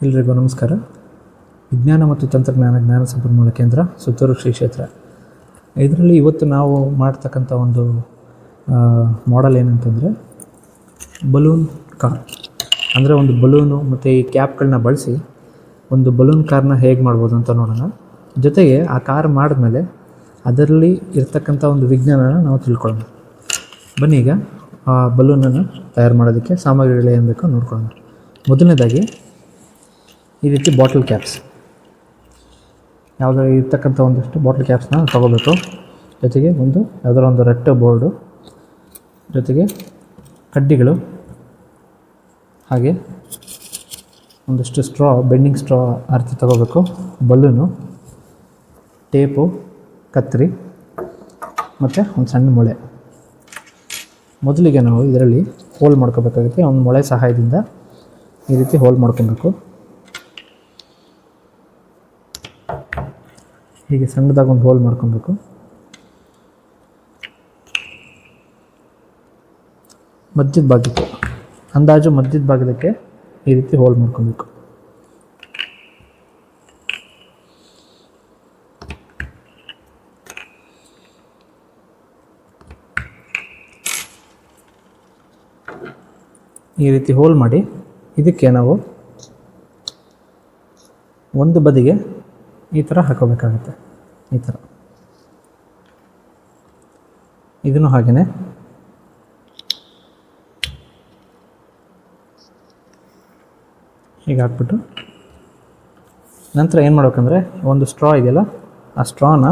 ಎಲ್ಲರಿಗೂ ನಮಸ್ಕಾರ. ವಿಜ್ಞಾನ ಮತ್ತು ತಂತ್ರಜ್ಞಾನ ಜ್ಞಾನ ಸಂಪನ್ಮೂಲ ಕೇಂದ್ರ ಸುತ್ತೂರು ಶ್ರೀ ಕ್ಷೇತ್ರ. ಇದರಲ್ಲಿ ಇವತ್ತು ನಾವು ಮಾಡ್ತಕ್ಕಂಥ ಒಂದು ಮಾಡೆಲ್ ಏನಂತಂದರೆ ಬಲೂನ್ ಕಾರ್. ಅಂದರೆ ಒಂದು ಬಲೂನು ಮತ್ತು ಈ ಕ್ಯಾಪ್ಗಳನ್ನ ಬಳಸಿ ಒಂದು ಬಲೂನ್ ಕಾರ್ನ ಹೇಗೆ ಮಾಡ್ಬೋದು ಅಂತ ನೋಡೋಣ. ಜೊತೆಗೆ ಆ ಕಾರ್ ಮಾಡಿದ್ಮೇಲೆ ಅದರಲ್ಲಿ ಇರ್ತಕ್ಕಂಥ ಒಂದು ವಿಜ್ಞಾನನ ನಾವು ತಿಳ್ಕೊಳ್ಳೋಣ. ಬನ್ನಿ ಈಗ ಆ ಬಲೂನನ್ನು ತಯಾರು ಮಾಡೋದಕ್ಕೆ ಸಾಮಗ್ರಿಗಳು ಏನು ಬೇಕೋ ನೋಡ್ಕೊಳ್ಳೋಣ. ಮೊದಲನೇದಾಗಿ ಈ ರೀತಿ ಬಾಟಲ್ ಕ್ಯಾಪ್ಸ್, ಯಾವುದೋ ಇರ್ತಕ್ಕಂಥ ಒಂದಷ್ಟು ಬಾಟಲ್ ಕ್ಯಾಪ್ಸ್ನ ತೊಗೋಬೇಕು. ಜೊತೆಗೆ ಯಾವುದೋ ಒಂದು ರೆಡ್ ಬೋರ್ಡು, ಜೊತೆಗೆ ಕಡ್ಡಿಗಳು, ಹಾಗೆ ಒಂದಷ್ಟು ಸ್ಟ್ರಾ, ಬೆಂಡಿಂಗ್ ಸ್ಟ್ರಾ ಆ ರೀತಿ ತೊಗೋಬೇಕು. ಬಲೂನು, ಟೇಪು, ಕತ್ತರಿ ಮತ್ತು ಒಂದು ಸಣ್ಣ ಮೊಳೆ. ಮೊದಲಿಗೆ ನಾವು ಇದರಲ್ಲಿ ಹೋಲ್ ಮಾಡ್ಕೋಬೇಕಾಗುತ್ತೆ. ಒಂದು ಮೊಳೆ ಸಹಾಯದಿಂದ ಈ ರೀತಿ ಹೋಲ್ ಮಾಡ್ಕೊಬೇಕು. ಹೀಗೆ ಸಣ್ಣದಾಗಿ ಒಂದು ಹೋಲ್ ಮಾಡ್ಕೊಬೇಕು. ಮಧ್ಯದ ಭಾಗಕ್ಕೆ, ಅಂದಾಜು ಮಧ್ಯದ ಭಾಗಕ್ಕೆ ಈ ರೀತಿ ಹೋಲ್ ಮಾಡ್ಕೊಬೇಕು. ಈ ರೀತಿ ಹೋಲ್ ಮಾಡಿ ಇದಕ್ಕೆ ನಾವು ಒಂದು ಬದಿಗೆ ಈ ಥರ ಹಾಕೋಬೇಕಾಗುತ್ತೆ. ಈ ಥರ ಇದನ್ನು ಹಾಗೆಯೇ ಹೀಗೆ ಹಾಕ್ಬಿಟ್ಟು ನಂತರ ಏನು ಮಾಡ್ಬೇಕಂದ್ರೆ ಒಂದು ಸ್ಟ್ರಾ ಇದೆಯಲ್ಲ, ಆ ಸ್ಟ್ರಾನ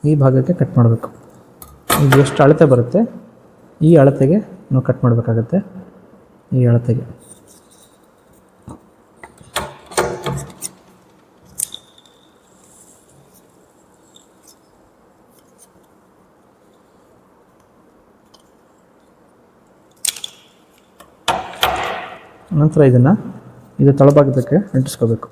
ಈ ಭಾಗಕ್ಕೆ ಕಟ್ ಮಾಡಬೇಕು. ಇದು ಎಷ್ಟು ಅಳತೆ ಬರುತ್ತೆ ಈ ಅಳತೆಗೆ ನಾವು ಕಟ್ ಮಾಡಬೇಕಾಗತ್ತೆ. ಈ ಅಳತೆಗೆ ನಂತರ ಇದು ತಳಭಾಗಕ್ಕೆ ಅಂಟಿಸ್ಕೋಬೇಕು.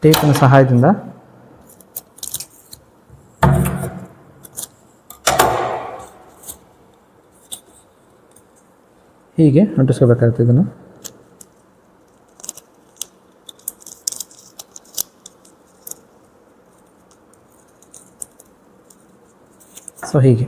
ಟೇಪಿನ ಸಹಾಯದಿಂದ ಹೀಗೆ ಅಂಟಿಸ್ಕೋಬೇಕಾಗುತ್ತೆ ಇದನ್ನು. ಸೊ ಹೀಗೆ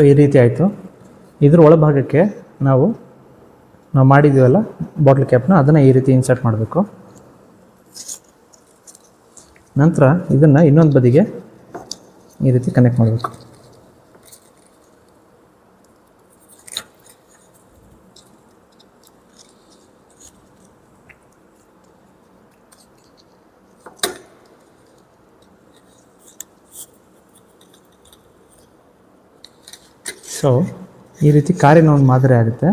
ಈ ರೀತಿ ಆಯಿತು. ಇದ್ರ ಒಳಭಾಗಕ್ಕೆ ನಾವು ಮಾಡಿದ್ದೀವಲ್ಲ ಬಾಟ್ಲ್ ಕ್ಯಾಪ್ನ, ಅದನ್ನು ಈ ರೀತಿ ಇನ್ಸರ್ಟ್ ಮಾಡಬೇಕು. ನಂತರ ಇದನ್ನು ಇನ್ನೊಂದು ಬದಿಗೆ ಈ ರೀತಿ ಕನೆಕ್ಟ್ ಮಾಡಬೇಕು. ಸೊ ಈ ರೀತಿ ಕಾರಿನ ಒಂದು ಮಾದರಿ ಆಗುತ್ತೆ.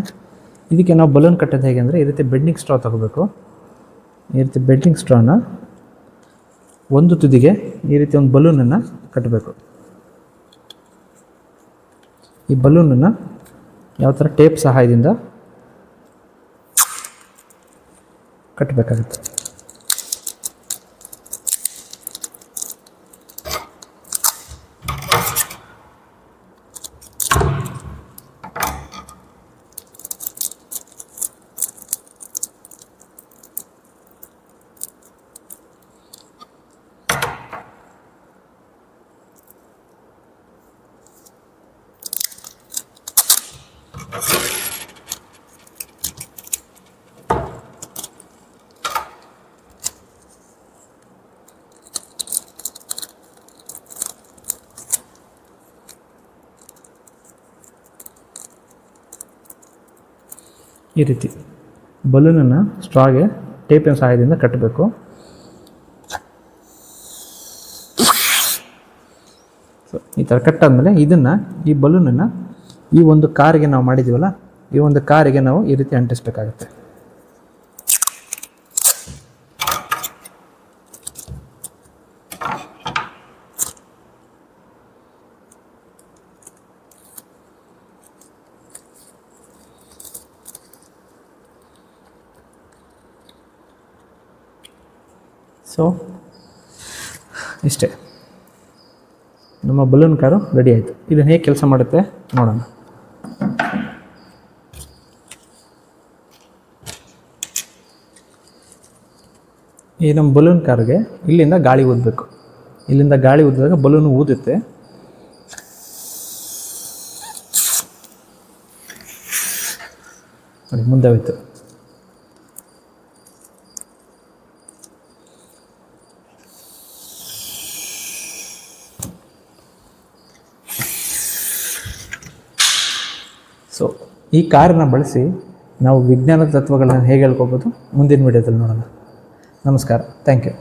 ಇದಕ್ಕೆ ನಾವು ಬಲೂನ್ ಕಟ್ಟೋದು ಹೇಗೆ ಅಂದರೆ ಈ ರೀತಿ ಬೆಂಡಿಂಗ್ ಸ್ಟ್ರಾ ತಗೋಬೇಕು. ಈ ರೀತಿ ಬೆಂಡಿಂಗ್ ಸ್ಟ್ರಾನ ಒಂದು ತುದಿಗೆ ಈ ರೀತಿ ಒಂದು ಬಲೂನನ್ನು ಕಟ್ಟಬೇಕು. ಈ ಬಲೂನನ್ನು ಯಾವ ಥರ ಟೇಪ್ ಸಹಾಯದಿಂದ ಕಟ್ಟಬೇಕಾಗುತ್ತೆ. ಈ ರೀತಿ ಬಲೂನನ್ನು ಸ್ಟ್ರಾಗೆ ಟೇಪಿನ ಸಹಾಯದಿಂದ ಕಟ್ಟಬೇಕು. ಸೊ ಈ ಥರ ಕಟ್ಟಾದಮೇಲೆ ಈ ಬಲೂನನ್ನು ಈ ಒಂದು ಕಾರಿಗೆ ನಾವು ಮಾಡಿದ್ದೀವಲ್ಲ ಈ ಒಂದು ಕಾರಿಗೆ ನಾವು ಈ ರೀತಿ ಅಂಟಿಸ್ಬೇಕಾಗುತ್ತೆ. ಸೊ ಇಷ್ಟೇ, ನಮ್ಮ ಬಲೂನ್ ಕಾರು ರೆಡಿ ಆಯಿತು. ಇದನ್ನು ಹೇಗೆ ಕೆಲಸ ಮಾಡುತ್ತೆ ನೋಡೋಣ. ಈ ನಮ್ಮ ಬಲೂನ್ ಕಾರ್ಗೆ ಇಲ್ಲಿಂದ ಗಾಳಿ ಊದಬೇಕು. ಇಲ್ಲಿಂದ ಗಾಳಿ ಊದಿದಾಗ ಬಲೂನು ಊದುತ್ತೆ. ನೋಡಿ ಮುಂದೆ ಹೋಯ್ತು. ಸೊ ಈ ಕಾರನ್ನು ಬಳಸಿ ನಾವು ವಿಜ್ಞಾನದ ತತ್ವಗಳನ್ನು ಹೇಗೆ ಹೇಳ್ಕೊಬೋದು ಮುಂದಿನ ವಿಡಿಯೋದಲ್ಲಿ ನೋಡೋಣ. ನಮಸ್ಕಾರ, ಥ್ಯಾಂಕ್ ಯು.